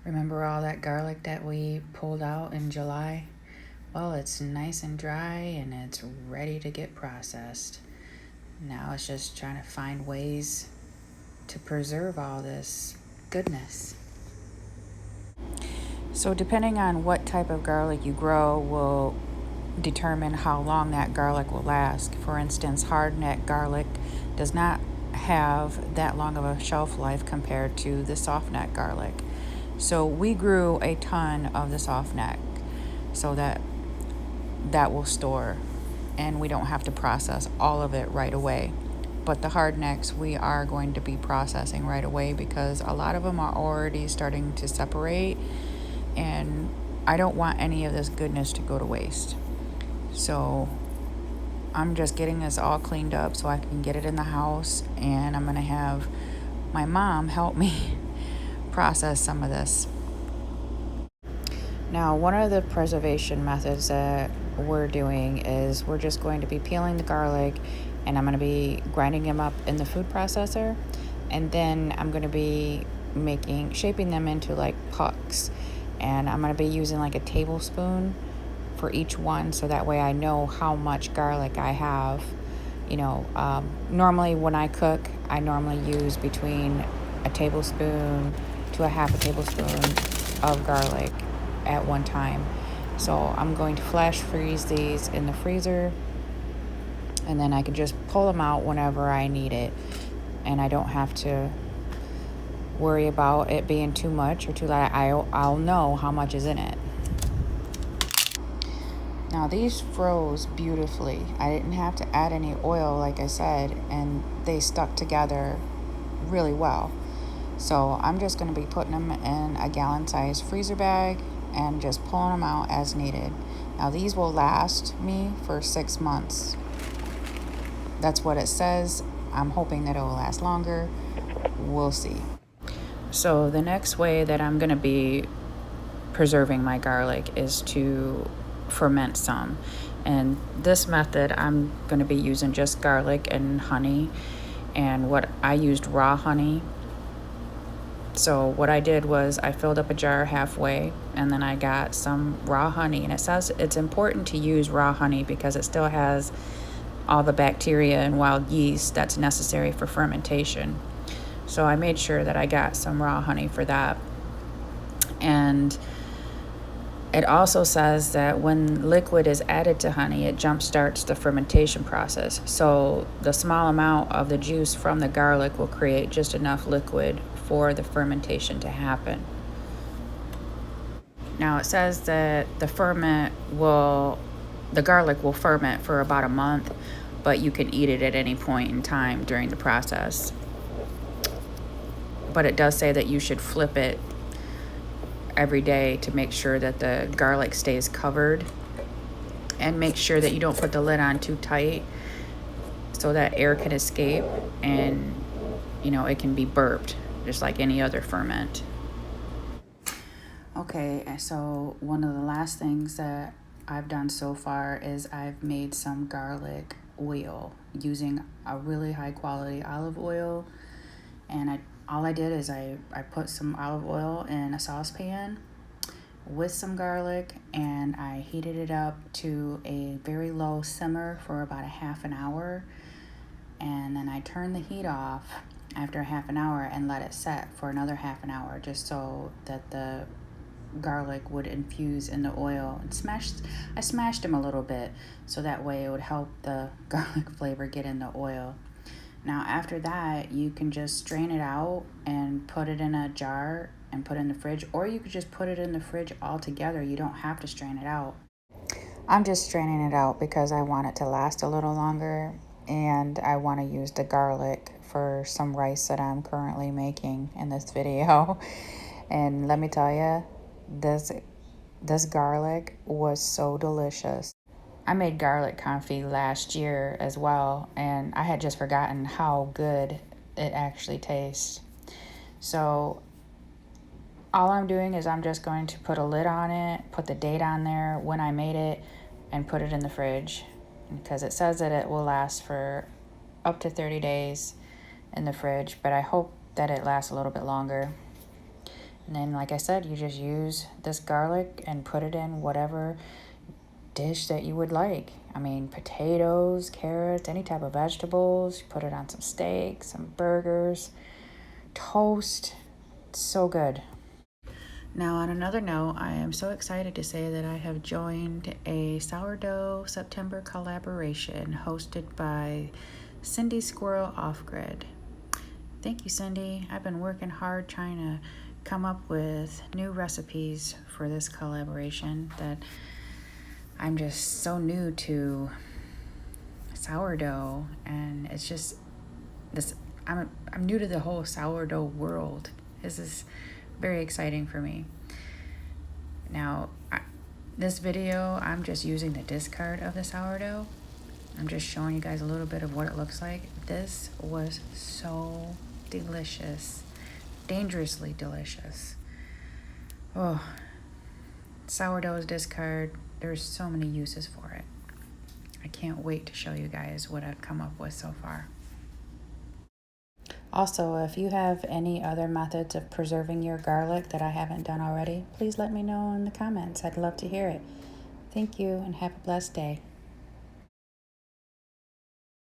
Remember all that garlic that we pulled out in July? Well, it's nice and dry and it's ready to get processed. Now it's just trying to find ways to preserve all this goodness. So, depending on what type of garlic you grow, will determine how long that garlic will last. For instance, hardneck garlic does not have that long of a shelf life compared to the softneck garlic. So we grew a ton of the softneck so that will store and we don't have to process all of it right away. But the hardnecks we are going to be processing right away because a lot of them are already starting to separate and I don't want any of this goodness to go to waste. So I'm just getting this all cleaned up so I can get it in the house, and I'm going to have my mom help me process some of this. Now, one of the preservation methods that we're doing is we're just going to be peeling the garlic and I'm going to be grinding them up in the food processor, and then I'm going to be shaping them into like pucks, and I'm going to be using like a tablespoon for each one so that way I know how much garlic I have. Normally when I cook, I normally use between a tablespoon to a half a tablespoon of garlic at one time. So I'm going to flash freeze these in the freezer, and then I can just pull them out whenever I need it, and I don't have to worry about it being too much or too light. I'll know how much is in it. Now these froze beautifully. I didn't have to add any oil, like I said, and they stuck together really well. So I'm just going to be putting them in a gallon-sized freezer bag and just pulling them out as needed. Now these will last me for 6 months. That's what it says. I'm hoping that it will last longer. We'll see. So the next way that I'm going to be preserving my garlic is to ferment some, and this method I'm going to be using just garlic and honey, and what I used raw honey. So what I did was I filled up a jar halfway and then I got some raw honey, and it says it's important to use raw honey because it still has all the bacteria and wild yeast that's necessary for fermentation. So I made sure that I got some raw honey for that. And it also says that when liquid is added to honey, it jumpstarts the fermentation process. So the small amount of the juice from the garlic will create just enough liquid for the fermentation to happen. Now it says that the garlic will ferment for about a month, but you can eat it at any point in time during the process. But it does say that you should flip it every day to make sure that the garlic stays covered, and make sure that you don't put the lid on too tight so that air can escape and it can be burped just like any other ferment. Okay, so one of the last things that I've done so far is I've made some garlic oil using a really high quality olive oil, and all I did is I put some olive oil in a saucepan with some garlic, and I heated it up to a very low simmer for about a half an hour, and then I turned the heat off after a half an hour and let it set for another half an hour just so that the garlic would infuse in the oil. I smashed them a little bit so that way it would help the garlic flavor get in the oil. Now after that, you can just strain it out and put it in a jar and put it in the fridge, or you could just put it in the fridge altogether. You don't have to strain it out. I'm just straining it out because I want it to last a little longer, and I want to use the garlic for some rice that I'm currently making in this video. And let me tell you, this garlic was so delicious. I made garlic confit last year as well, and I had just forgotten how good it actually tastes. So all I'm doing is I'm just going to put a lid on it, put the date on there when I made it, and put it in the fridge, because it says that it will last for up to 30 days in the fridge, but I hope that it lasts a little bit longer. And then, like I said, you just use this garlic and put it in whatever dish that you would like. I mean, potatoes, carrots, any type of vegetables. You put it on some steak, some burgers, toast. It's so good. Now, on another note, I am so excited to say that I have joined a Sourdough September collaboration hosted by Cindy Squirrell Off Grid. Thank you, Cindy. I've been working hard trying to come up with new recipes for this collaboration that I'm just so new to sourdough, and it's just this I'm new to the whole sourdough world. This is very exciting for me. Now, this video, I'm just using the discard of the sourdough. I'm just showing you guys a little bit of what it looks like. This was so delicious, dangerously delicious. Oh, sourdough is discard. There's so many uses for it. I can't wait to show you guys what I've come up with so far. Also, if you have any other methods of preserving your garlic that I haven't done already, please let me know in the comments. I'd love to hear it. Thank you and have a blessed day.